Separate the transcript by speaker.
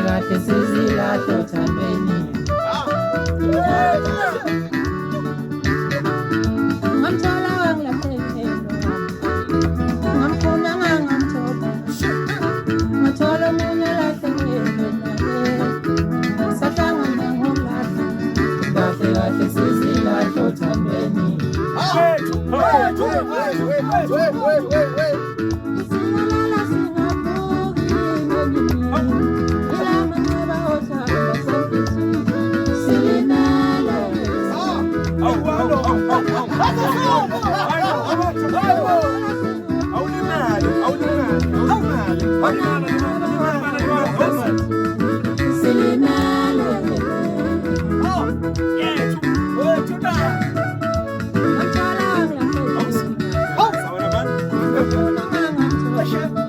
Speaker 1: Kahle sizilahlo thambeni ngamthola wangilahlekelo ngamfuna ngamthola ngathola umuntu lahlekelo sahlangana ngomlahla kahle sizilahlo thambeni
Speaker 2: Sure.